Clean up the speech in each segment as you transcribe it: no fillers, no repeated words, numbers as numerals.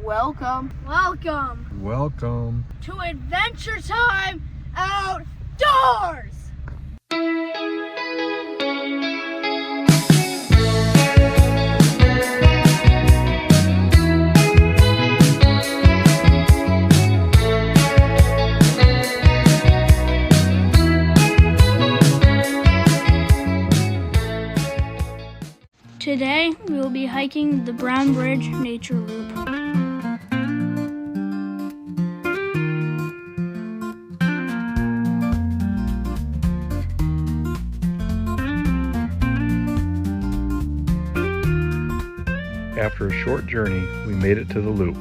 Welcome to Adventure Time Outdoors! Today, we will be hiking the Brown Bridge Nature Loop. After a short journey, we made it to the loop.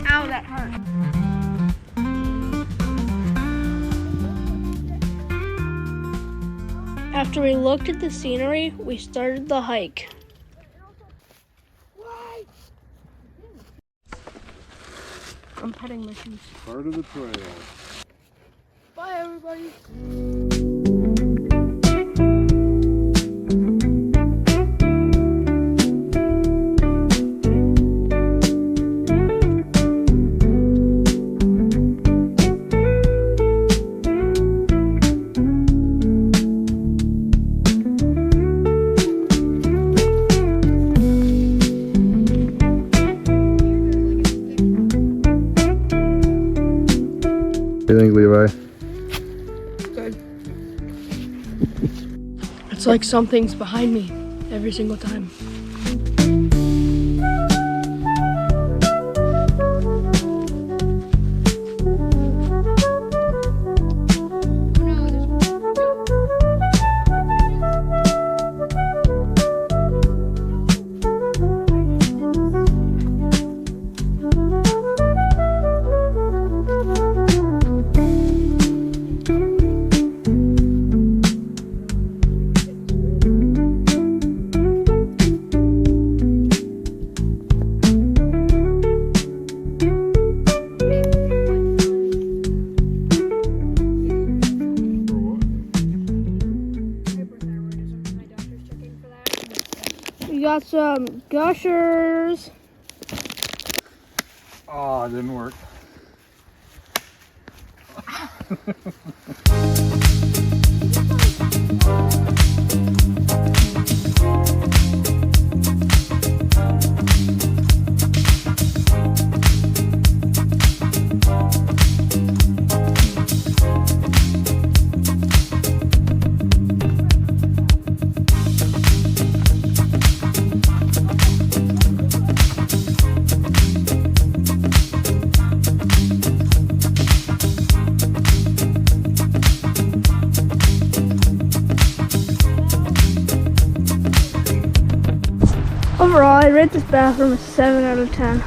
Ow, that hurt. After we looked at the scenery, we started the hike. I'm petting my shoes. Part of the trail. Bye, everybody. What do you think, Levi? Good. It's like something's behind me every single time. We got some Gushers. Oh, it didn't work. Overall, I rate this bathroom a 7 out of 10.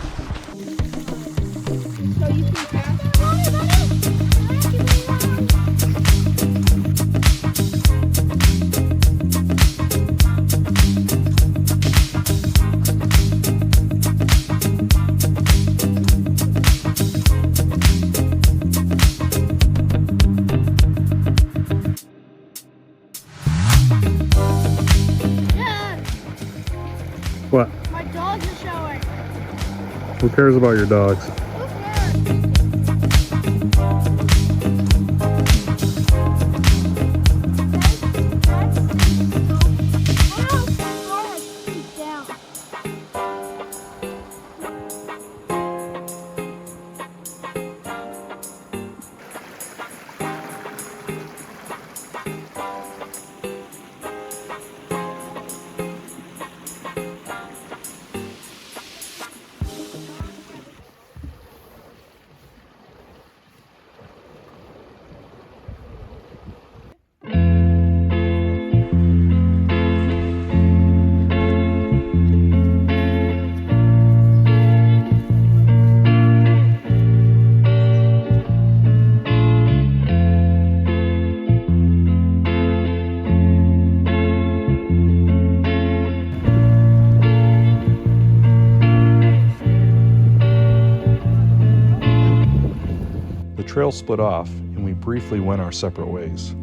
What? My dogs are showering. Who cares about your dogs? trail split off and we briefly went our separate ways.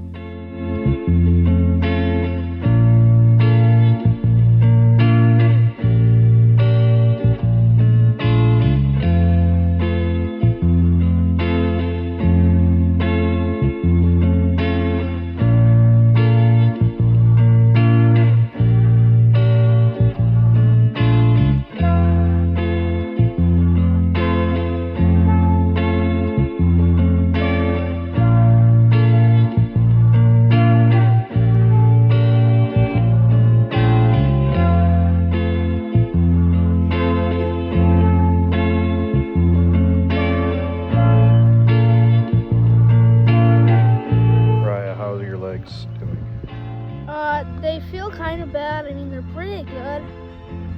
They feel kind of bad. I mean, they're pretty good.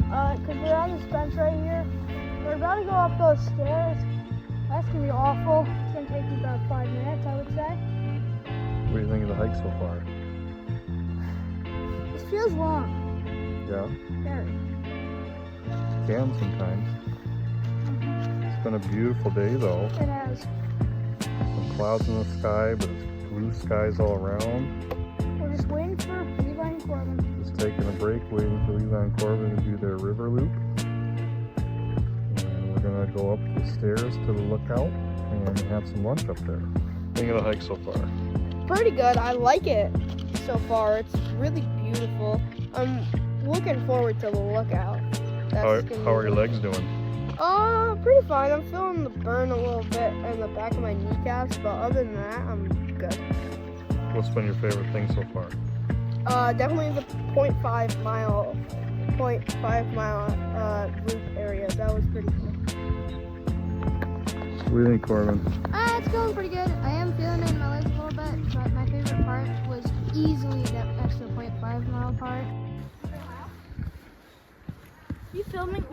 Because we're on this bench right here. We're about to go up those stairs. That's going to be awful. It's going to take me about 5 minutes, I would say. What do you think of the hike so far? This feels long. Yeah? Very. Can sometimes. It's been a beautiful day though. It has. Some clouds in the sky, but it's blue skies all around. We're just waiting for Levi and Corbin. Just taking a break, waiting for Levi and Corbin to do their river loop. And we're gonna go up the stairs to the lookout and have some lunch up there. Think of the hike so far? Pretty good. I like it so far. It's really beautiful. I'm looking forward to the lookout. How are your legs doing? Pretty fine. I'm feeling the burn a little bit in the back of my kneecaps, but other than that, I'm good. What's been your favorite thing so far? Definitely the 0.5 mile loop area. That was pretty cool. What do you think, Corbin? It's going pretty good. I am feeling it in my legs a little bit, but my favorite part was easily that extra 0.5 mile part. You filming?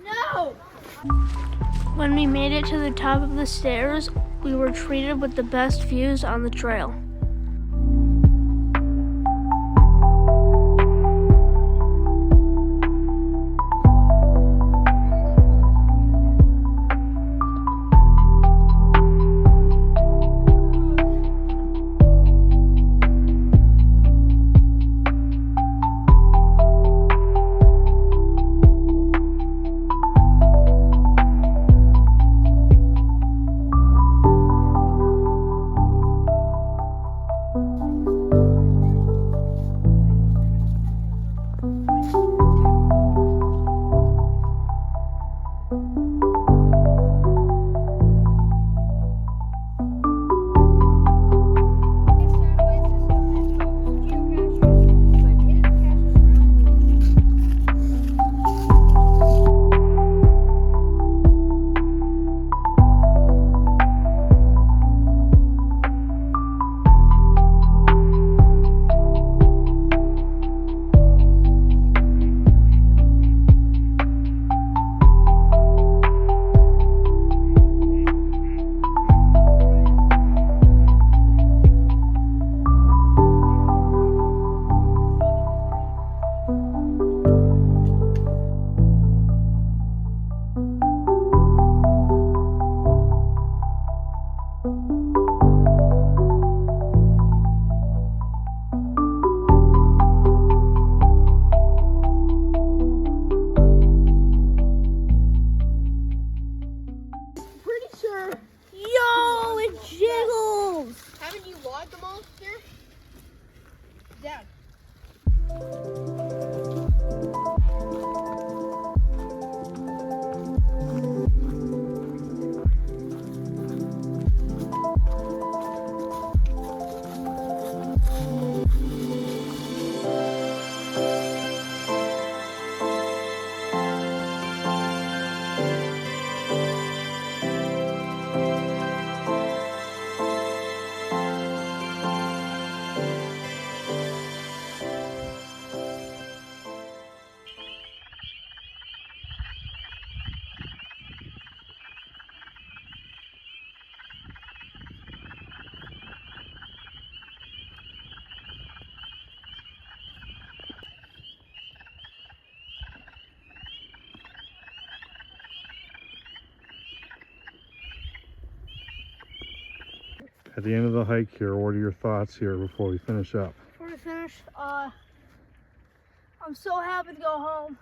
No! When we made it to the top of the stairs, we were treated with the best views on the trail. At the end of the hike here, what are your thoughts here before we finish up? Before we finish, I'm so happy to go home.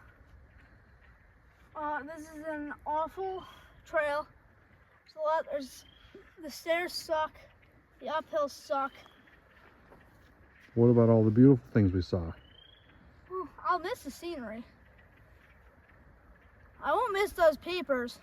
This is an awful trail. The stairs suck. The uphills suck. What about all the beautiful things we saw? Whew, I'll miss the scenery. I won't miss those peepers.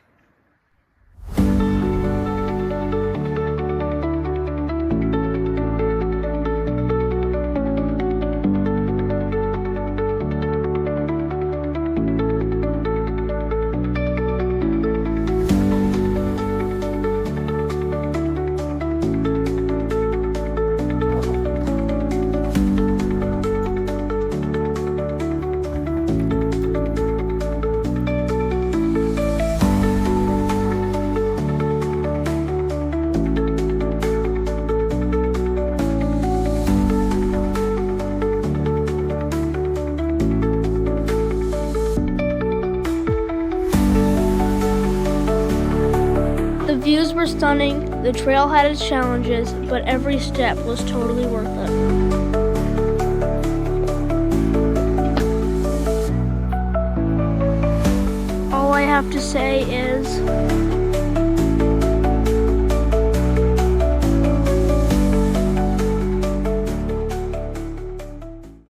The views were stunning, the trail had its challenges, but every step was totally worth it. All I have to say is,